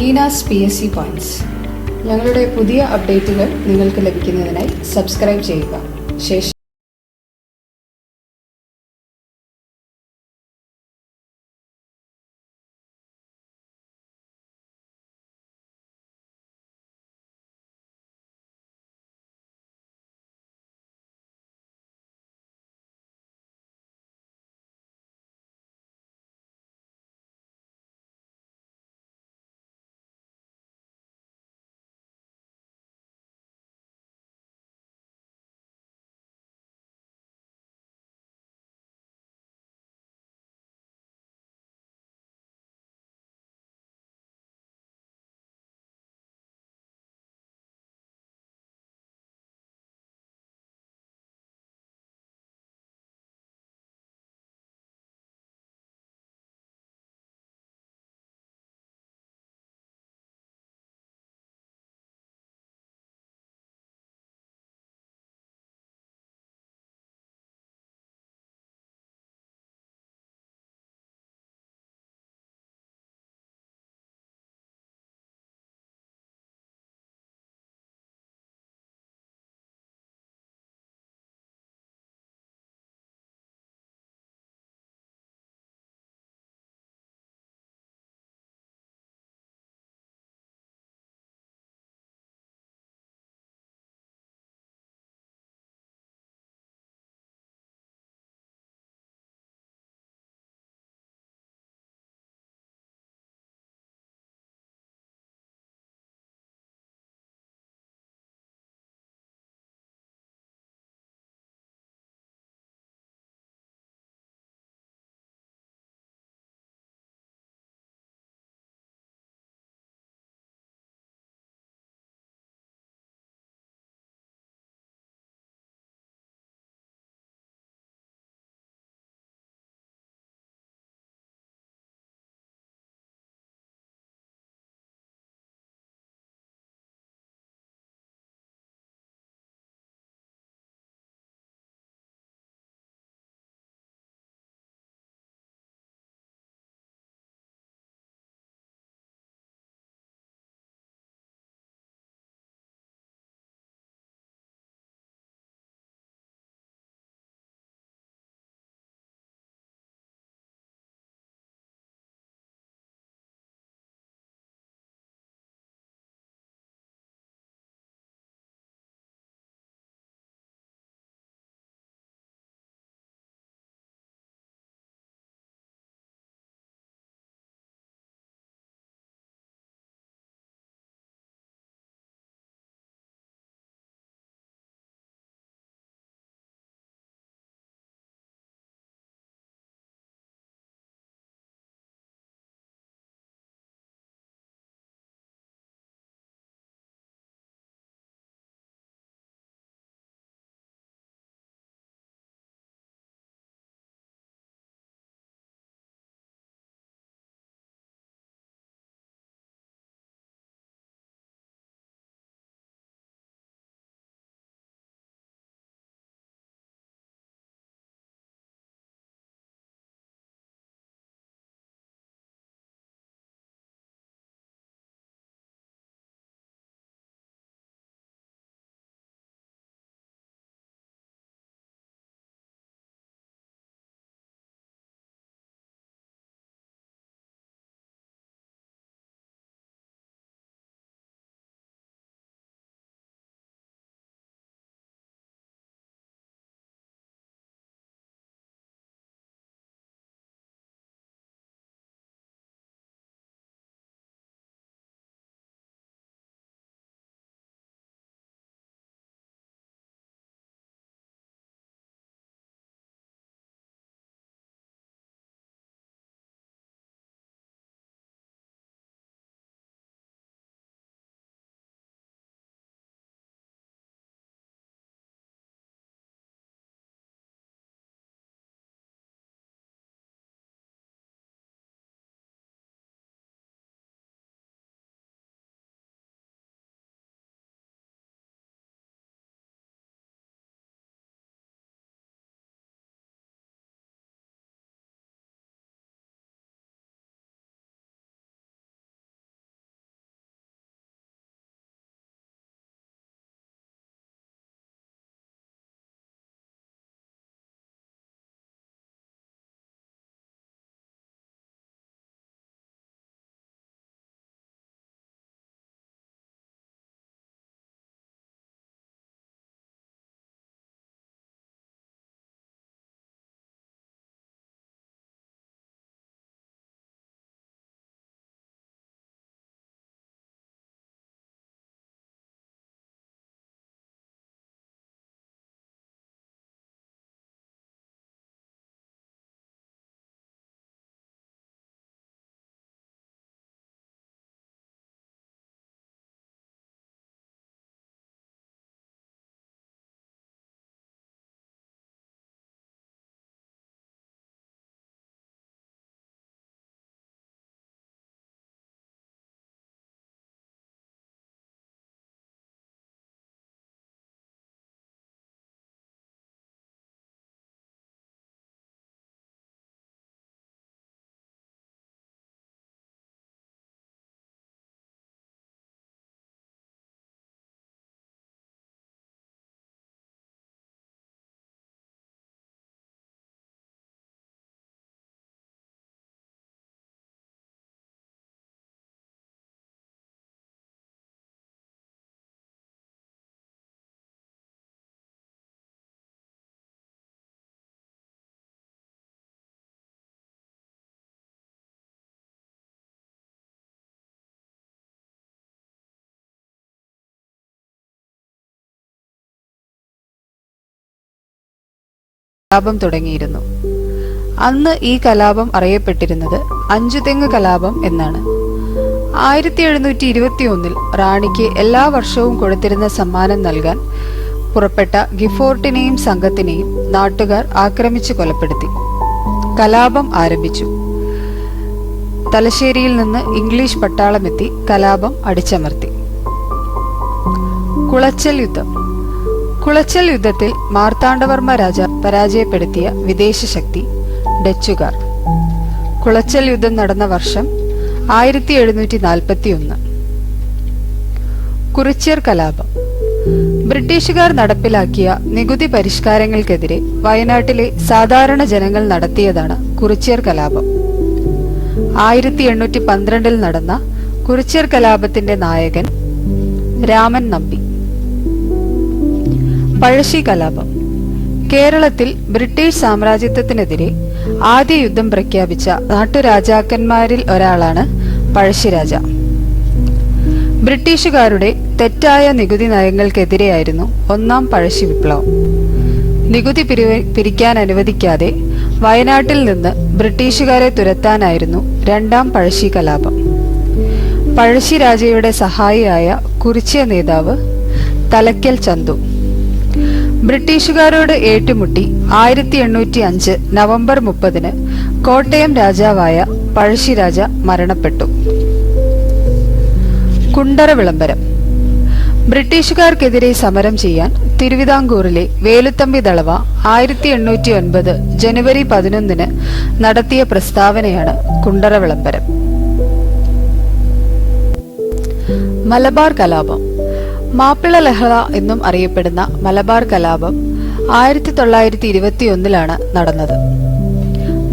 നീനാസ് PSC points. ഞങ്ങളുടെ പുതിയ അപ്ഡേറ്റുകൾ നിങ്ങൾക്ക് ലഭിക്കുന്നതിനായി സബ്സ്ക്രൈബ് ചെയ്യുക. ശേഷം കലാപം തുടങ്ങിയിരുന്നു. അന്ന് ഈ കലാപം അറിയപ്പെട്ടിരുന്നത് അഞ്ചുതെങ്ങ് കലാപം എന്നാണ്. 1721 റാണിക്ക് എല്ലാ വർഷവും കൊടുത്തിരുന്ന സമ്മാനം നൽകാൻ പുറപ്പെട്ട ഗിഫോർട്ടിനെയും സംഘത്തിനെയും നാട്ടുകാർ ആക്രമിച്ചു കൊലപ്പെടുത്തി. കലാപം ആരംഭിച്ചു. തലശ്ശേരിയിൽ നിന്ന് ഇംഗ്ലീഷ് പട്ടാളമെത്തി കലാപം അടിച്ചമർത്തി. കുളച്ചൽ യുദ്ധം. കുളച്ചൽ യുദ്ധത്തിൽ മാർത്താണ്ഡവർമ്മ രാജ പരാജയപ്പെടുത്തിയ വിദേശ ശക്തി ഡച്ചുകാർ. കുളച്ചൽ യുദ്ധം നടന്ന വർഷം 1741. കുറിച്യർ കലാപം. ബ്രിട്ടീഷുകാർ നടപ്പിലാക്കിയ നികുതി പരിഷ്കാരങ്ങൾക്കെതിരെ വയനാട്ടിലെ സാധാരണ ജനങ്ങൾ നടത്തിയതാണ് കുറിച്യർ കലാപം. 1812 നടന്ന കുറിച്യർ കലാപത്തിന്റെ നായകൻ രാമൻ നമ്പി. പഴശ്ശി കലാപം. കേരളത്തിൽ ബ്രിട്ടീഷ് സാമ്രാജ്യത്വത്തിനെതിരെ ആദ്യ യുദ്ധം പ്രഖ്യാപിച്ച നാട്ടുരാജാക്കന്മാരിൽ ഒരാളാണ് പഴശ്ശിരാജ. ബ്രിട്ടീഷുകാരുടെ തെറ്റായ നികുതി നയങ്ങൾക്കെതിരെയായിരുന്നു ഒന്നാം പഴശ്ശി വിപ്ലവം. നികുതി പിരിക്കാൻ അനുവദിക്കാതെ വയനാട്ടിൽ നിന്ന് ബ്രിട്ടീഷുകാരെ തുരത്താനായിരുന്നു രണ്ടാം പഴശ്ശി കലാപം. പഴശ്ശിരാജയുടെ സഹായിയായ കുറിച്യ നേതാവ് തലക്കൽ ചന്തു ബ്രിട്ടീഷുകാരോട് ഏറ്റുമുട്ടി 1805 നവംബർ 30 കോട്ടയം രാജാവായ പഴശ്ശിരാജ മരണപ്പെട്ടു. കുണ്ടറ വിളംബരം. ബ്രിട്ടീഷുകാർക്കെതിരെ സമരം ചെയ്യാൻ തിരുവിതാംകൂറിലെ വേലുത്തമ്പി ദളവ 1809 ജനുവരി 11 നടത്തിയ പ്രസ്താവനയാണ് കുണ്ടറ വിളംബരം. മലബാർ കലാപം. മാപ്പിള ലഹള എന്നും അറിയപ്പെടുന്ന മലബാർ കലാപം 1921 നടന്നത്.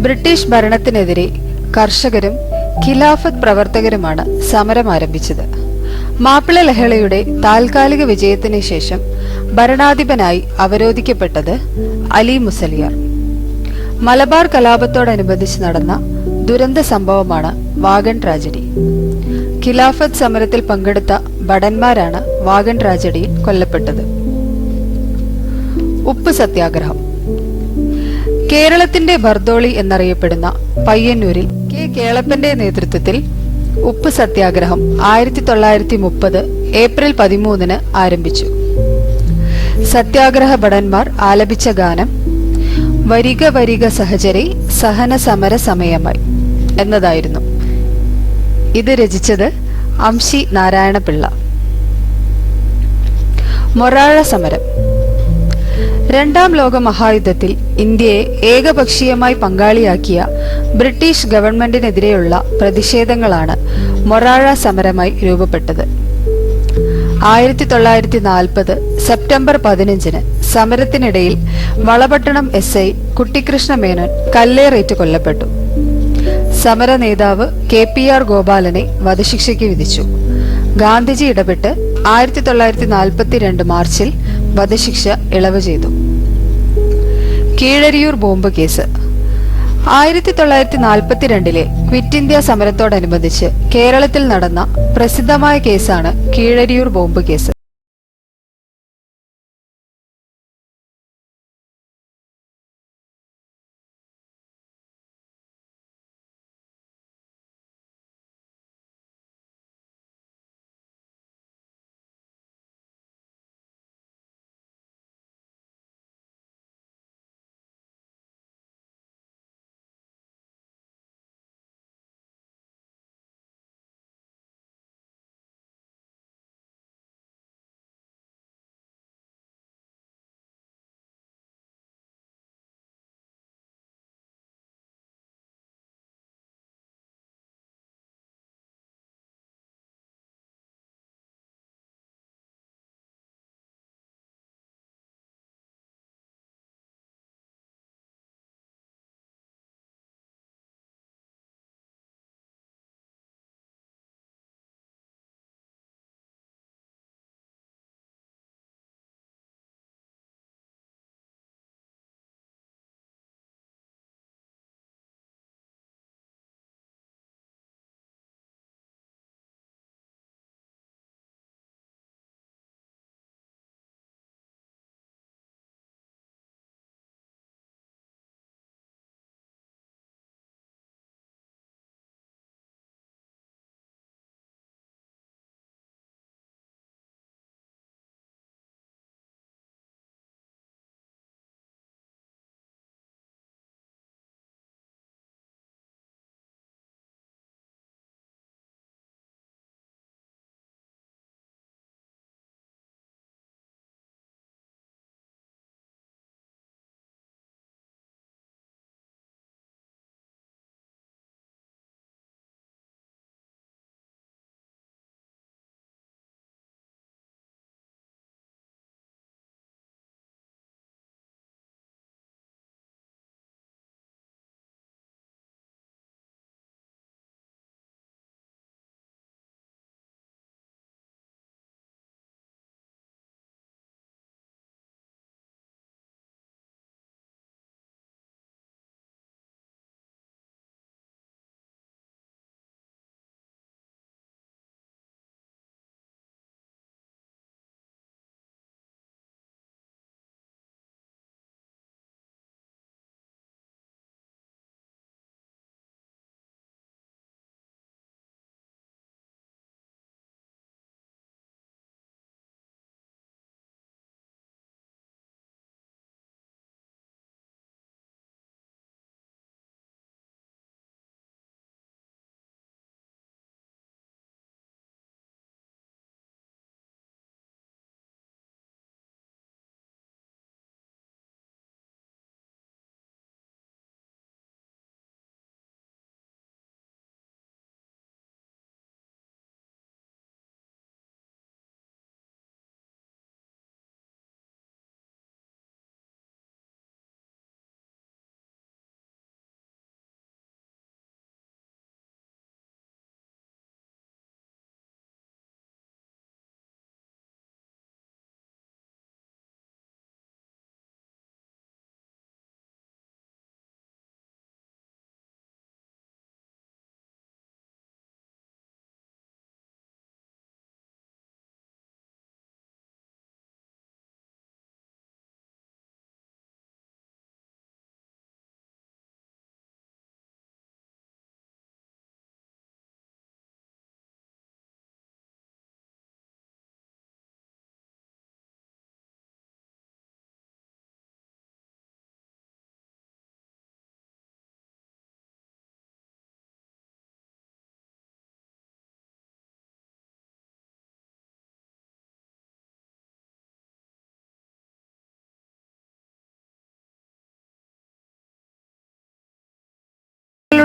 ബ്രിട്ടീഷ് ഭരണത്തിനെതിരെ കർഷകരും ഖിലാഫത്ത് പ്രവർത്തകരുമാണ് സമരം ആരംഭിച്ചത്. മാപ്പിള ലഹളയുടെ താൽക്കാലിക വിജയത്തിന് ശേഷം ഭരണാധിപനായി അവരോധിക്കപ്പെട്ടത് അലി മുസലിയാർ. മലബാർ കലാപത്തോടനുബന്ധിച്ച് നടന്ന ദുരന്ത സംഭവമാണ് വാഗൺ ട്രാജഡി. ഖിലാഫത്ത് സമരത്തിൽ പങ്കെടുത്ത ഭടന്മാരാണ് വാഗൺ ട്രാജഡിയിൽ കൊല്ലപ്പെട്ടത്. ഉപ്പ് സത്യാഗ്രഹം. കേരളത്തിന്റെ ബർദോളി എന്നറിയപ്പെടുന്ന പയ്യന്നൂരിൽ കെ കേളപ്പന്റെ നേതൃത്വത്തിൽ ഉപ്പ് സത്യാഗ്രഹം 1930 ഏപ്രിൽ 13 ആരംഭിച്ചു. സത്യാഗ്രഹ ഭടന്മാർ ആലപിച്ച ഗാനം വരിക വരിക സഹചരി സഹന സമര സമയമായി എന്നതായിരുന്നു. ഇത് രചിച്ചത് അംശി നാരായണപിള്ള. മൊറാഴ സമരം. രണ്ടാം ലോക മഹായുദ്ധത്തിൽ ഇന്ത്യയെ ഏകപക്ഷീയമായി പങ്കാളിയാക്കിയ ബ്രിട്ടീഷ് ഗവൺമെന്റിനെതിരെയുള്ള പ്രതിഷേധങ്ങളാണ് മൊറാഴ സമരമായി രൂപപ്പെട്ടത്. 1940 സെപ്റ്റംബർ 15 സമരത്തിനിടയിൽ വളപട്ടണം SI കുട്ടിക്കൃഷ്ണ മേനോൻ കല്ലേറേറ്റ് കൊല്ലപ്പെട്ടു. സമര നേതാവ് KPR ഗോപാലനെ വധശിക്ഷയ്ക്ക് വിധിച്ചു. ഗാന്ധിജി ഇടപെട്ട് 1942 മാർച്ചിൽ വധശിക്ഷ ഇളവ് ചെയ്തു. Keezhariyur bomb case. 1942 quit India സമരത്തോടനുബന്ധിച്ച് കേരളത്തിൽ നടന്ന പ്രസിദ്ധമായ കേസാണ് കീഴരിയൂർ ബോംബ് കേസ്.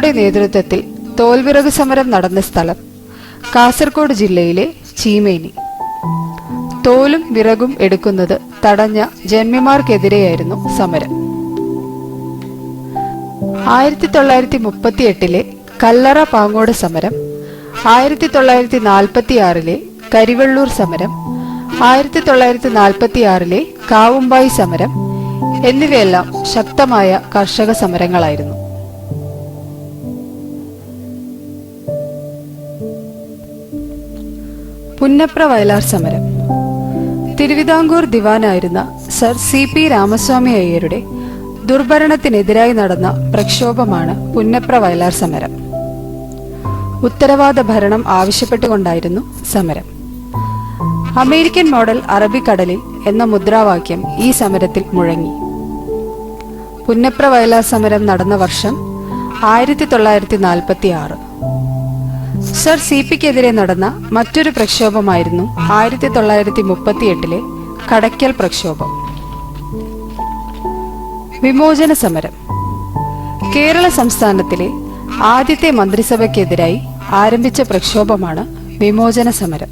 ജിയുടെ നേതൃത്വത്തിൽ തോൽവിറക് സമരം നടന്ന സ്ഥലം കാസർഗോഡ് ജില്ലയിലെ ചീമേനി. തോലും വിറകും എടുക്കുന്നത് തടഞ്ഞ ജന്മിമാർക്കെതിരെയായിരുന്നു സമരം. 1938 കല്ലറ പാങ്ങോട് സമരം, 1946 കരിവെള്ളൂർ സമരം, 1946 കാവുമ്പായി സമരം എന്നിവയെല്ലാം ശക്തമായ കർഷക സമരങ്ങളായിരുന്നു. പുന്നപ്ര വയലാർ സമരം. തിരുവിതാംകൂർ ദിവാനായിരുന്ന സർ CP രാമസ്വാമി അയ്യരുടെ ദുർഭരണത്തിനെതിരായി നടന്ന പ്രക്ഷോഭമാണ് പുന്നപ്ര വയലാർ സമരം. ഉത്തരവാദ ഭരണം ആവശ്യപ്പെട്ടുകൊണ്ടായിരുന്നു സമരം. അമേരിക്കൻ മോഡൽ അറബിക്കടലിൽ എന്ന മുദ്രാവാക്യം ഈ സമരത്തിൽ മുഴങ്ങി. പുന്നപ്ര വയലാർ സമരം നടന്ന വർഷം 1946. സർ CPക്കെതിരെ നടന്ന മറ്റൊരു പ്രക്ഷോഭമായിരുന്നു 1938 കടയ്ക്കൽ പ്രക്ഷോഭം. വിമോചന സമരം. കേരള സംസ്ഥാനത്തിലെ ആദ്യത്തെ മന്ത്രിസഭയ്ക്കെതിരായി ആരംഭിച്ച പ്രക്ഷോഭമാണ് വിമോചന സമരം.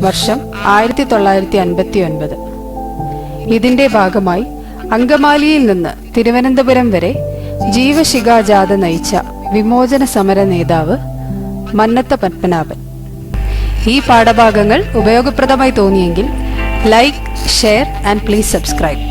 വർഷം 1959. ഇതിന്റെ ഭാഗമായി അങ്കമാലിയിൽ നിന്ന് തിരുവനന്തപുരം വരെ ജീവശിഖാ ജാഥ നയിച്ച വിമോചന സമര നേതാവ് മന്നത്ത പത്മനാഭൻ. ഈ പാഠഭാഗങ്ങൾ ഉപയോഗപ്രദമായി തോന്നിയെങ്കിൽ like, share and please subscribe.